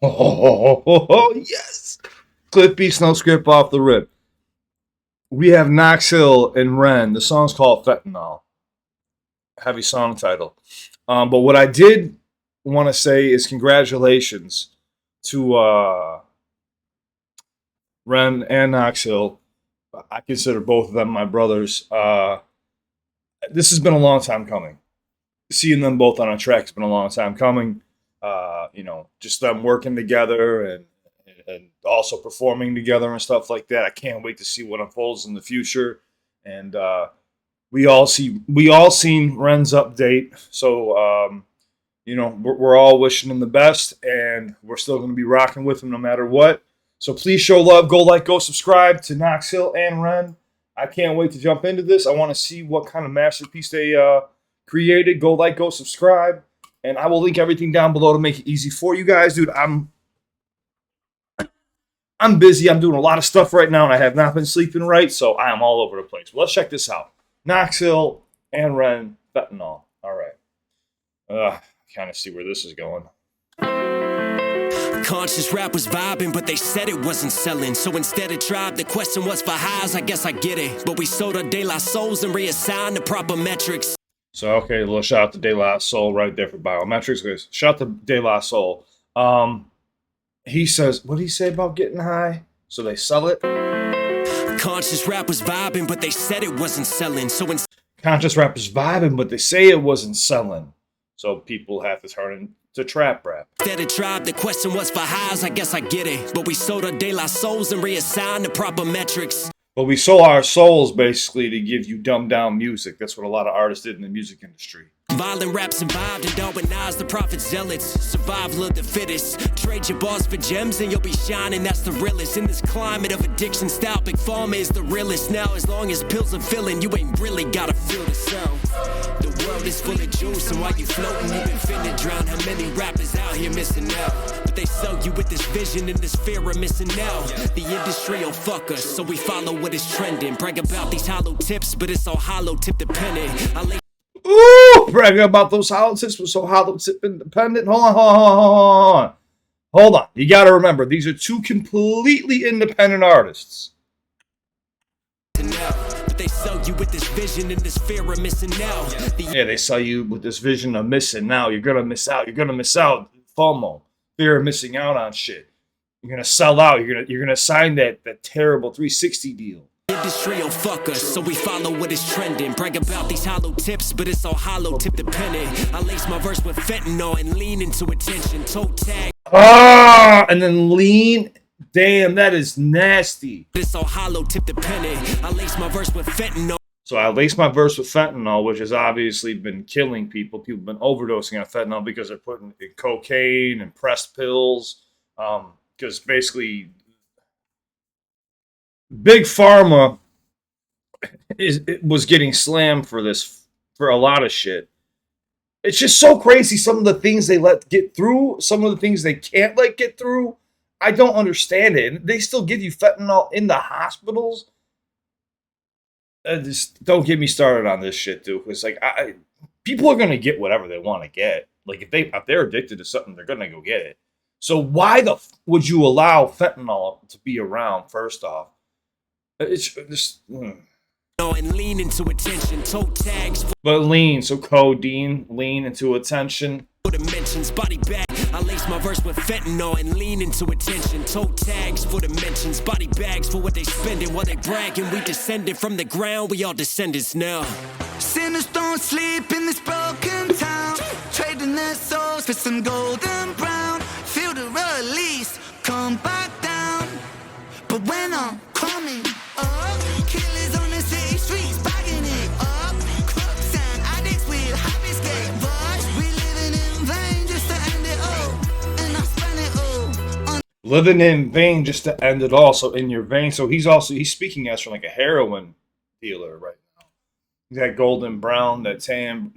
Oh, yes. CliffBeats, no script off the rip. We have Knox and Ren. The song's called Fentanyl. Heavy song title. But what I did want to say is congratulations to Ren and Knox. I consider both of them my brothers. This has been a long time coming. Seeing them both on a track has been a long time coming. Just them working together and also performing together and stuff like that. I can't wait to see what unfolds in the future. And we all seen Ren's update, so we're all wishing him the best, and we're still going to be rocking with him no matter what. So please show love, go like, go subscribe to Knox and Ren. I can't wait to jump into this. I want to see what kind of masterpiece they created. Go like, go subscribe. And I will link everything down below to make it easy for you guys. Dude, I'm busy. I'm doing a lot of stuff right now, and I have not been sleeping right, so I am all over the place. Well, let's check this out. Knox and Ren, Fentanyl. All right. Kind of see where this is going. Conscious rap was vibing, but they said it wasn't selling. So instead of tribe, the question was for highs. I guess I get it. But we sold our De La Souls and reassigned the proper metrics. So, okay, a little shout out to De La Soul right there for biometrics. Shout out to De La Soul. He says, what did he say about getting high? So they sell it? Conscious rap was vibing, but they said it wasn't selling. So conscious rap is vibing, but they say it wasn't selling. So people have to turn into trap rap. Instead of tribe, the question was for highs. I guess I get it. But we sold our De La Souls and reassigned the proper metrics. But we sold our souls basically to give you dumbed down music. That's what a lot of artists did in the music industry. Violent rap survived and Darwinized the prophet zealots. Survival of the fittest. Trade your bars for gems and you'll be shining. That's the realest. In this climate of addiction style, Big Pharma is the realest. Now as long as pills are filling, you ain't really gotta feel the sound. The world is full of juice, and while you floating, you been finna drown. How many rappers out here missing out? But they sell you with this vision and this fear of missing out. The industry will fuck us, so we follow what is trending. Brag about these hollow tips, but it's all hollow tip dependent. Ooh, bragging about those hollow tips was so hollow tip independent. Hold on. You got to remember, these are two completely independent artists. They sell you with this vision and this fear of missing out. Yeah, they sell you with this vision of missing out. You're gonna miss out. You're gonna miss out. FOMO, fear of missing out on shit. You're gonna sell out. You're gonna sign that terrible 360 deal. Industry will fuck us, so we follow what is trending. Brag about these hollow tips, but it's all hollow tip dependent. I lace my verse with fentanyl and lean into attention. Toe tag. And then lean. Damn, that is nasty. It's all hollow tip dependent. I lace my verse with fentanyl. So I lace my verse with fentanyl, which has obviously been killing people. People have been overdosing on fentanyl because they're putting in cocaine and pressed pills. Because basically, Big Pharma was getting slammed for this, for a lot of shit. It's just so crazy, some of the things they let get through, some of the things they can't let get through. I don't understand it. And they still give you fentanyl in the hospitals. Just don't get me started on this shit, dude. Because people are gonna get whatever they want to get. Like if they're addicted to something, they're gonna go get it. So why would you allow fentanyl to be around? First off, it's just. And lean into attention. Toe tags. But lean, so codeine, lean into attention. For dimensions, body bag. I lace my verse with fentanyl and lean into attention. Toe tags for dimensions, body bags for what they spending. While they bragging, we descended from the ground. We all descendants now. Sinners don't sleep in this broken town, trading their souls for some golden brown. Feel the release, come back down. But when I'm coming up, killers on the city streets, bagging it up. Crooks and addicts with happy skate bars. We living in vain just to end it all, and I spend it all on living in vain just to end it all. So in your vein. So he's speaking as from like a heroin dealer right now. That golden brown, that tan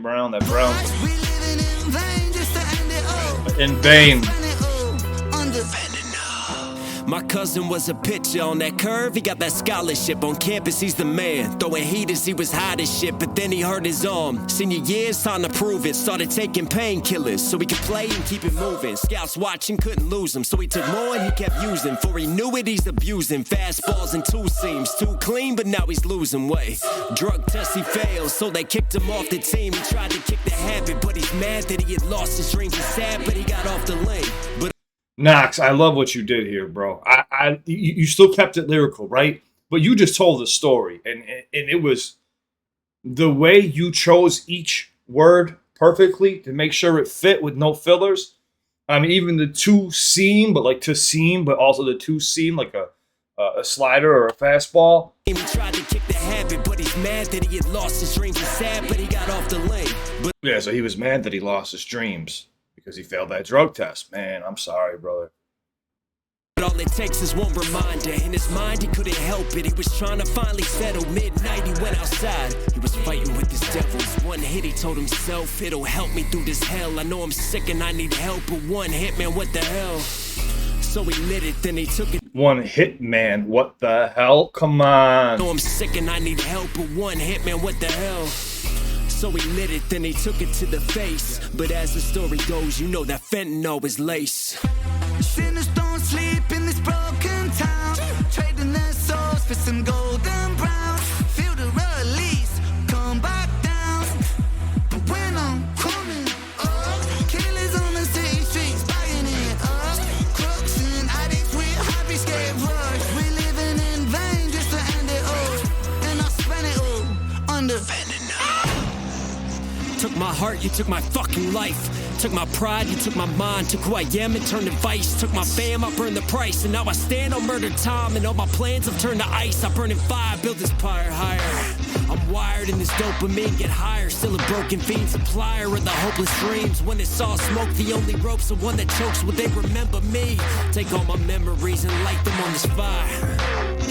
brown, that brown. we living in vain just to end it all. In vain. Spend it all on the My cousin was a pitcher on that curve, he got that scholarship. On campus, he's the man. Throwing heat as he was hot as shit, but then he hurt his arm. Senior year's time to prove it. Started taking painkillers so he could play and keep it moving. Scouts watching, couldn't lose him, so he took more and he kept using. Before he knew it, he's abusing. Fastballs and two seams. Too clean, but now he's losing weight. Drug test, he failed, so they kicked him off the team. He tried to kick the habit, but he's mad that he had lost his dreams. He's sad, but he got off the lane. But Knox, I love what you did here, bro. You still kept it lyrical, right? But you just told the story, and it was the way you chose each word perfectly to make sure it fit with no fillers. I mean, even the two seam, but like to seam, but also the two seam, like a slider or a fastball. he tried to kick the habit, but he's mad that he had lost his dreams. He's sad, but he got off the lane. But Yeah, so he was mad that he lost his dreams because he failed that drug test. Man, I'm sorry, brother. all it takes is one reminder. In his mind, he couldn't help it. He was trying to finally settle. Midnight, he went outside. He was fighting with his devils. One hit, he told himself, it'll help me through this hell. I know I'm sick and I need help, but one hit, man, what the hell? So he lit it, then he took it. One hit, man. What the hell? Come on. I know I'm sick and I need help, but one hit, man, what the hell? So he lit it, then he took it to the face. But as the story goes, you know that fentanyl is lace. Sinners don't sleep in this broken town, trading their souls for some golden brown. Feel the release, come back down. But when I'm coming up, killers on the city streets, buying it up. Crooks and addicts with happy escape rush. We living in vain just to end it all, and I spent it all under fentanyl. Took my heart, you took my fucking life. Took my pride, you took my mind. Took who I am and turned to vice. Took my fam, I burned the price. And now I stand on murder time. And all my plans have turned to ice. I burn in fire, build this pyre higher. I'm wired in this dopamine, get higher. Still a broken fiend supplier of the hopeless dreams. When it's all smoke, the only rope's the one that chokes. Will they remember me? Take all my memories and light them on this fire.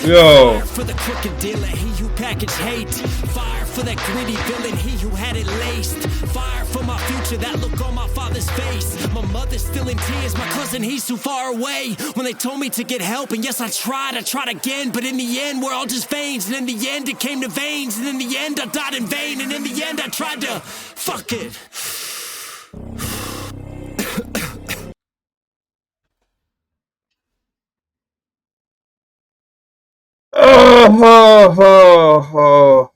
Yo. Fire for the crooked dealer, he who packaged hate. Fire for that greedy villain, he who had it laced. Fire for my future, that look on my father's face. My mother's still in tears, my cousin, he's too far away. When they told me to get help, and yes, I tried again. But in the end, we're all just veins. And in the end, it came to veins. And in the end, I died in vain. And in the end, I tried to fuck it. Oh.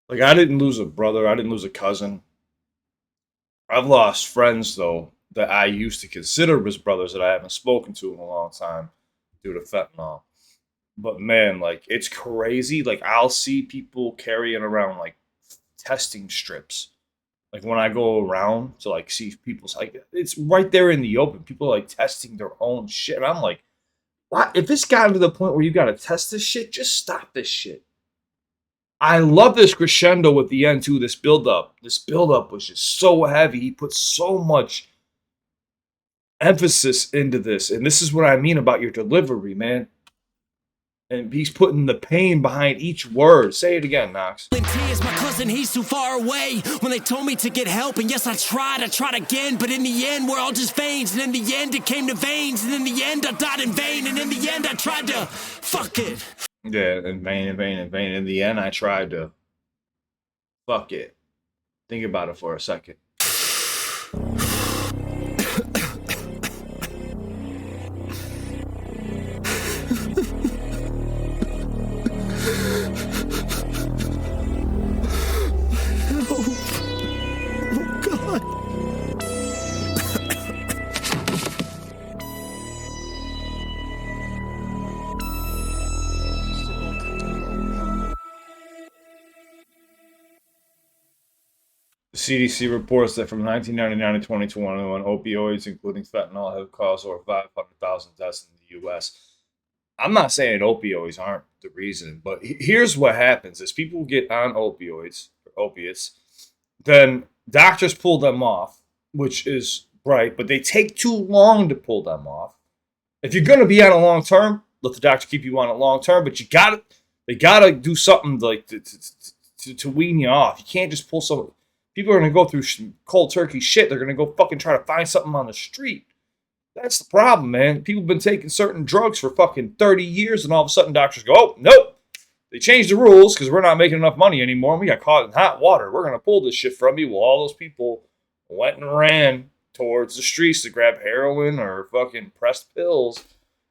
Like, I didn't lose a brother. I didn't lose a cousin. I've lost friends, though, that I used to consider as brothers that I haven't spoken to in a long time due to fentanyl. But, man, like, it's crazy. Like, I'll see people carrying around, like, testing strips. Like, when I go around to, like, see people's, like, it's right there in the open. People are, like, testing their own shit. And I'm like, what? If it's gotten to the point where you got to test this shit, just stop this shit. I love this crescendo with the end, too, this build-up. This build-up was just so heavy. He put so much emphasis into this. And this is what I mean about your delivery, man. And he's putting the pain behind each word. Say it again, Knox. In tears, my cousin, he's too far away. When they told me to get help, and yes, I tried again. But in the end, we're all just veins. And in the end, it came to veins. And in the end, I died in vain. And in the end, I tried to fuck it. Yeah, in vain. In the end, I tried to fuck it. Think about it for a second. The CDC reports that from 1999 to 2021, opioids, including fentanyl, have caused over 500,000 deaths in the U.S. I'm not saying opioids aren't the reason, but here's what happens: is people get on opioids or opiates, then doctors pull them off, which is right, but they take too long to pull them off. If you're going to be on a long term, let the doctor keep you on a long term, but they gotta do something like to wean you off. You can't just pull some. People are going to go through cold turkey shit. They're going to go fucking try to find something on the street. That's the problem, man. People have been taking certain drugs for fucking 30 years, and all of a sudden doctors go, oh, nope. They changed the rules because we're not making enough money anymore, and we got caught in hot water. We're going to pull this shit from you. Well, all those people went and ran towards the streets to grab heroin or fucking pressed pills.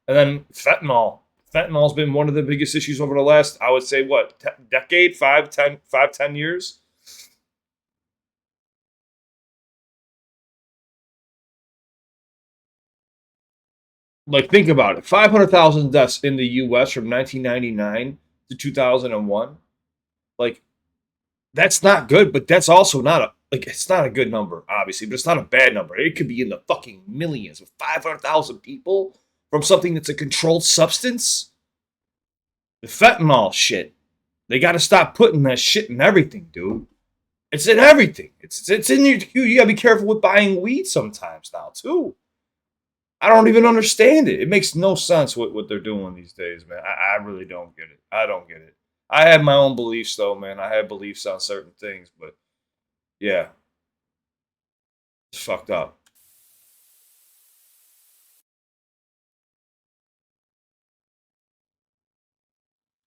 And then fentanyl. Fentanyl's been one of the biggest issues over the last, I would say, what, decade? 10 years? Like, think about it. 500,000 deaths in the U.S. from 1999 to 2001. Like, that's not good, but that's also not it's not a good number, obviously, but it's not a bad number. It could be in the fucking millions with 500,000 people from something that's a controlled substance. The fentanyl shit. They got to stop putting that shit in everything, dude. It's in everything. It's in your. You got to be careful with buying weed sometimes now, too. I don't even understand it. It makes no sense what they're doing these days, man. I really don't get it. I don't get it. I have my own beliefs, though, man. I have beliefs on certain things, but yeah, it's fucked up.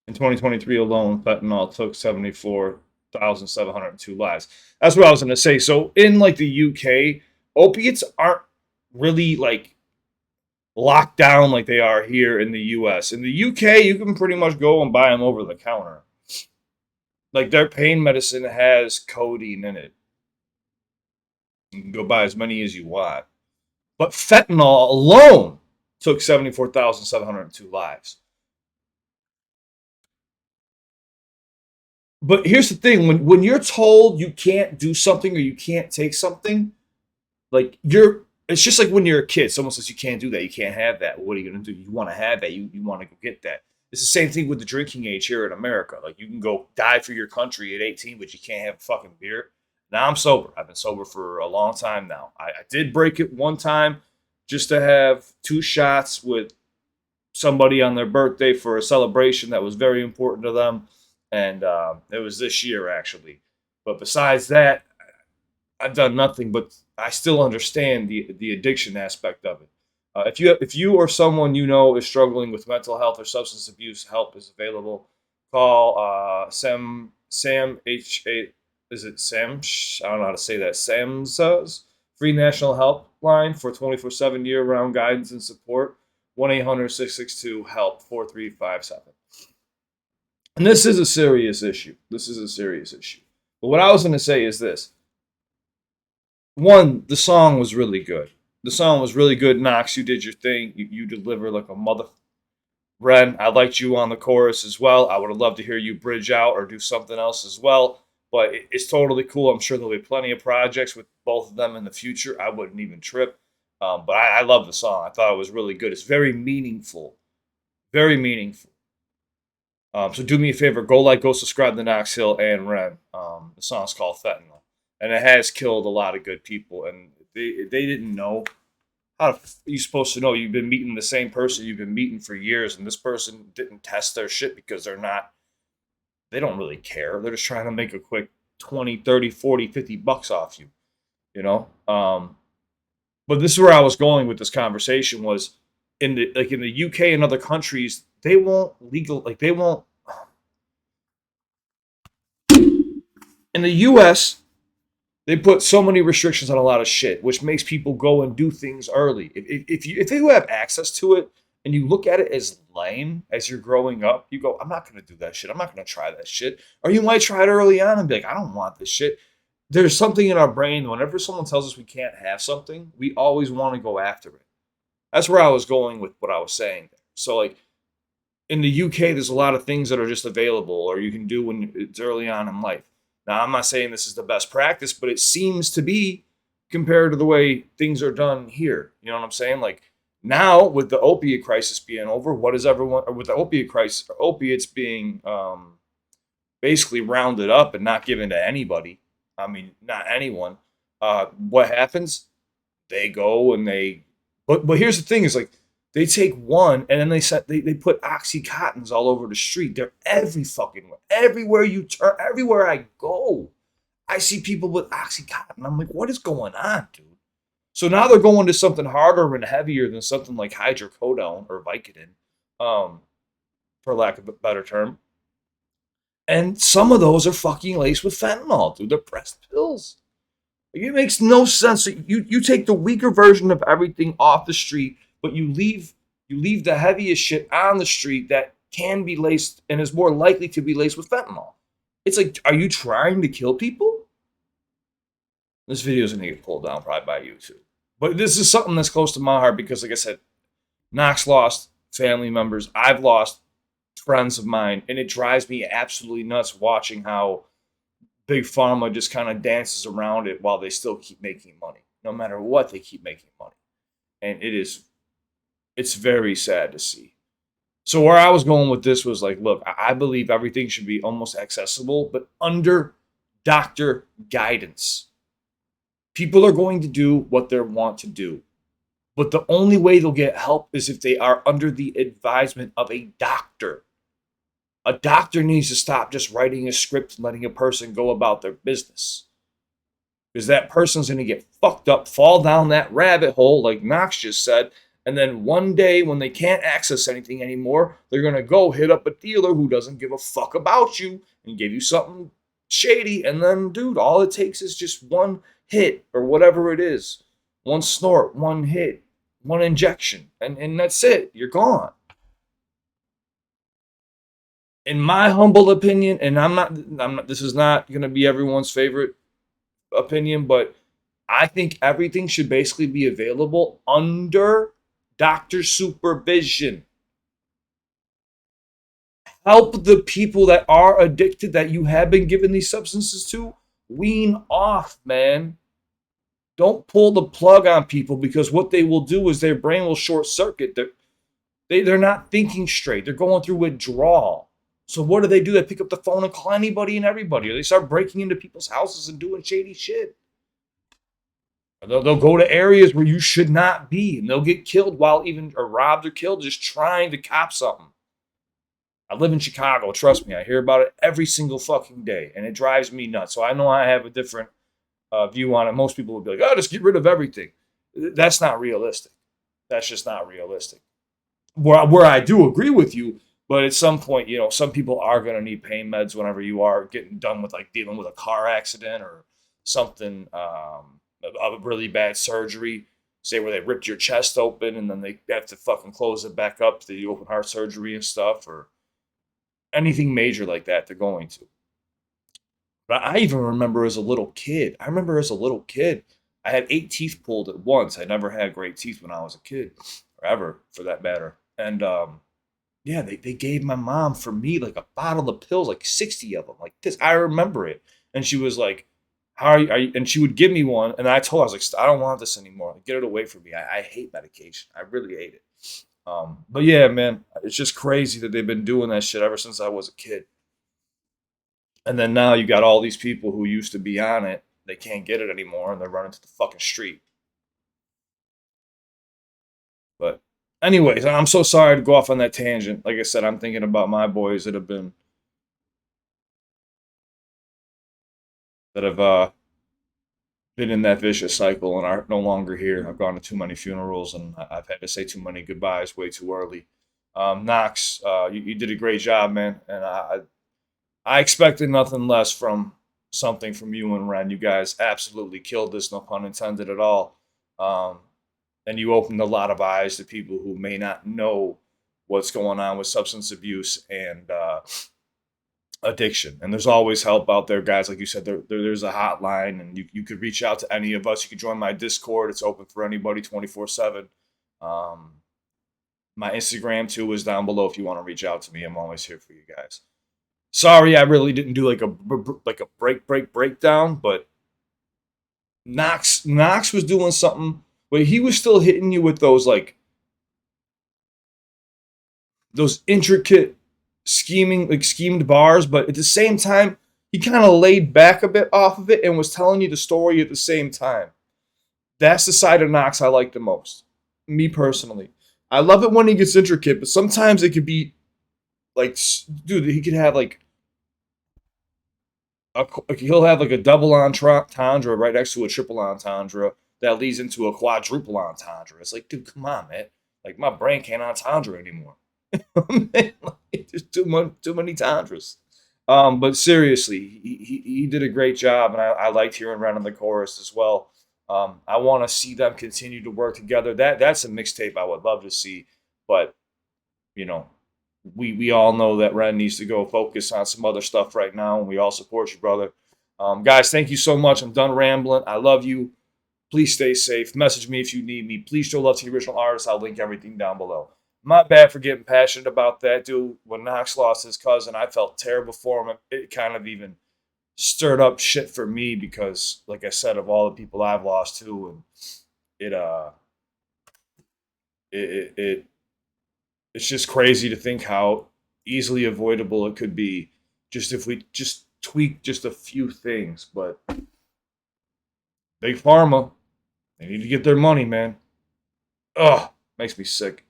In 2023 alone, fentanyl took 74,702 lives. That's what I was going to say. So in like the UK, opiates aren't really like locked down like they are here in the US. In the UK, you can pretty much go and buy them over the counter. Like their pain medicine has codeine in it. You can go buy as many as you want. But fentanyl alone took 74,702 lives. But here's the thing, when you're told you can't do something or you can't take something, like it's just like when you're a kid, someone says you can't do that, you can't have that. What are you gonna do? You want to have that, you want to go get that. It's the same thing with the drinking age here in America. Like you can go die for your country at 18, but you can't have a fucking beer. Now I'm sober. I've been sober for a long time now. I did break it one time just to have 2 shots with somebody on their birthday for a celebration that was very important to them. And it was this year, actually. But besides that, I've done nothing, but I still understand the addiction aspect of it. If you or someone you know is struggling with mental health or substance abuse, help is available. Call Sam H8. Is it Sam? I don't know how to say that. SAMSA's free national helpline for 24/7 year-round guidance and support. 1-800-662-HELP 4357. And this is a serious issue. This is a serious issue. But what I was going to say is this. One, the song was really good. The song was really good. Knox, you did your thing. You deliver like a mother. Ren, I liked you on the chorus as well. I would have loved to hear you bridge out or do something else as well. But it's totally cool. I'm sure there'll be plenty of projects with both of them in the future. I wouldn't even trip. But I love the song. I thought it was really good. It's very meaningful. Very meaningful. So do me a favor, go subscribe to Knox Hill and Ren. The song's called Fentanyl, and it has killed a lot of good people. And they didn't know how you supposed to know. You've been meeting the same person you've been meeting for years, and this person didn't test their shit because they don't really care. They're just trying to make a quick 20, 30, 40, 50 bucks off you, you know? But this is where I was going with this conversation was in the UK and other countries, they won't in the US, they put so many restrictions on a lot of shit, which makes people go and do things early. If you have access to it and you look at it as lame as you're growing up, you go, I'm not going to do that shit. I'm not going to try that shit. Or you might try it early on and be like, I don't want this shit. There's something in our brain, whenever someone tells us we can't have something, we always want to go after it. That's where I was going with what I was saying there. So, like, in the UK, there's a lot of things that are just available or you can do when it's early on in life. Now, I'm not saying this is the best practice, but it seems to be compared to the way things are done here. You know what I'm saying? Like, now, with the opiate crisis being over, what is everyone, or with the opiate crisis, opiates being basically rounded up and not given to anybody, I mean, not anyone, what happens? They go and but here's the thing is like, they take one and then they put Oxycontins all over the street. They're everywhere you turn, everywhere I go, I see people with Oxycontin. I'm like, what is going on, dude? So now they're going to something harder and heavier than something like hydrocodone or Vicodin, for lack of a better term. And some of those are fucking laced with fentanyl, dude. They're pressed pills. It makes no sense. You take the weaker version of everything off the street, but you leave the heaviest shit on the street that can be laced and is more likely to be laced with fentanyl. It's like, are you trying to kill people? This video is gonna get pulled down probably by YouTube. But this is something that's close to my heart because, like I said, Knox lost family members. I've lost friends of mine, and it drives me absolutely nuts watching how Big Pharma just kind of dances around it while they still keep making money. No matter what, they keep making money. And it's very sad to see. So where I was going with this was like, look, I believe everything should be almost accessible, but under doctor guidance. People are going to do what they want to do. But the only way they'll get help is if they are under the advisement of a doctor. A doctor needs to stop just writing a script and letting a person go about their business. Because that person's going to get fucked up, fall down that rabbit hole, like Knox just said, and then one day when they can't access anything anymore, they're going to go hit up a dealer who doesn't give a fuck about you and give you something shady. And then, dude, all it takes is just one hit or whatever it is. One snort, one hit, one injection, and that's it. You're gone. In my humble opinion, and I'm not, this is not going to be everyone's favorite opinion, but I think everything should basically be available under doctor supervision. Help the people that are addicted, that you have been given these substances to, wean off, man. Don't pull the plug on people, because what they will do is their brain will short circuit. They're not thinking straight. They're going through withdrawal. So what do? They pick up the phone and call anybody and everybody, or they start breaking into people's houses and doing shady shit. They'll go to areas where you should not be, and they'll get killed or robbed or killed just trying to cop something. I live in Chicago. Trust me, I hear about it every single fucking day, and it drives me nuts. So I know I have a different view on it. Most people would be like, oh, just get rid of everything. That's not realistic. That's just not realistic. Where I do agree with you, but at some point, some people are going to need pain meds whenever you are getting done with like dealing with a car accident or something, a really bad surgery, say where they ripped your chest open and then they have to fucking close it back up to the open heart surgery and stuff, or anything major like that they're going to. But I even remember as a little kid, I had 8 teeth pulled at once. I never had great teeth when I was a kid, or ever for that matter. And yeah, they gave my mom, for me, like a bottle of pills, like 60 of them, like this. I remember it. And she was like, how are you? And she would give me one. And I told her, I was like, I don't want this anymore. Get it away from me. I hate medication. I really hate it. But yeah, man, it's just crazy that they've been doing that shit ever since I was a kid. And then now you got all these people who used to be on it. They can't get it anymore, and they're running to the fucking street. But anyways, I'm so sorry to go off on that tangent. Like I said, I'm thinking about my boys that have been in that vicious cycle and are no longer here. I've gone to too many funerals, and I've had to say too many goodbyes way too early. Knox, you did a great job, man, and I expected nothing less from something from you and Ren. You guys absolutely killed this, no pun intended at all. And you opened a lot of eyes to people who may not know what's going on with substance abuse and addiction. And there's always help out there, guys. Like you said, there's a hotline, and you could reach out to any of us. You could join my Discord. It's open for anybody 24/7. My Instagram, too, is down below if you want to reach out to me. I'm always here for you guys. Sorry, I really didn't do like a breakdown, but Knox was doing something where he was still hitting you with those intricate schemed bars, but at the same time, he kind of laid back a bit off of it and was telling you the story at the same time. That's the side of Knox I like the most, me personally. I love it when he gets intricate, but sometimes it could be like, dude, he could have he'll have like a double entendre right next to a triple entendre. that leads into a quadruple entendre. It's like, dude, come on, man. Like, my brain can't entendre anymore. Man, like, there's too many tundras. But seriously, he did a great job, and I liked hearing Ren on the chorus as well. I want to see them continue to work together. That's a mixtape I would love to see, but you know, we all know that Ren needs to go focus on some other stuff right now, and we all support you, brother. Guys, thank you so much. I'm done rambling. I love you. Please stay safe. Message me if you need me. Please show love to the original artist. I'll link everything down below. My bad for getting passionate about that, dude. When Knox lost his cousin, I felt terrible for him. It kind of even stirred up shit for me because, like I said, of all the people I've lost too, and it it's just crazy to think how easily avoidable it could be just if we just tweak just a few things. But Big Pharma, they need to get their money, man. Ugh, makes me sick.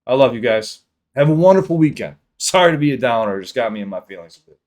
I love you guys. Have a wonderful weekend. Sorry to be a downer. It just got me in my feelings a bit.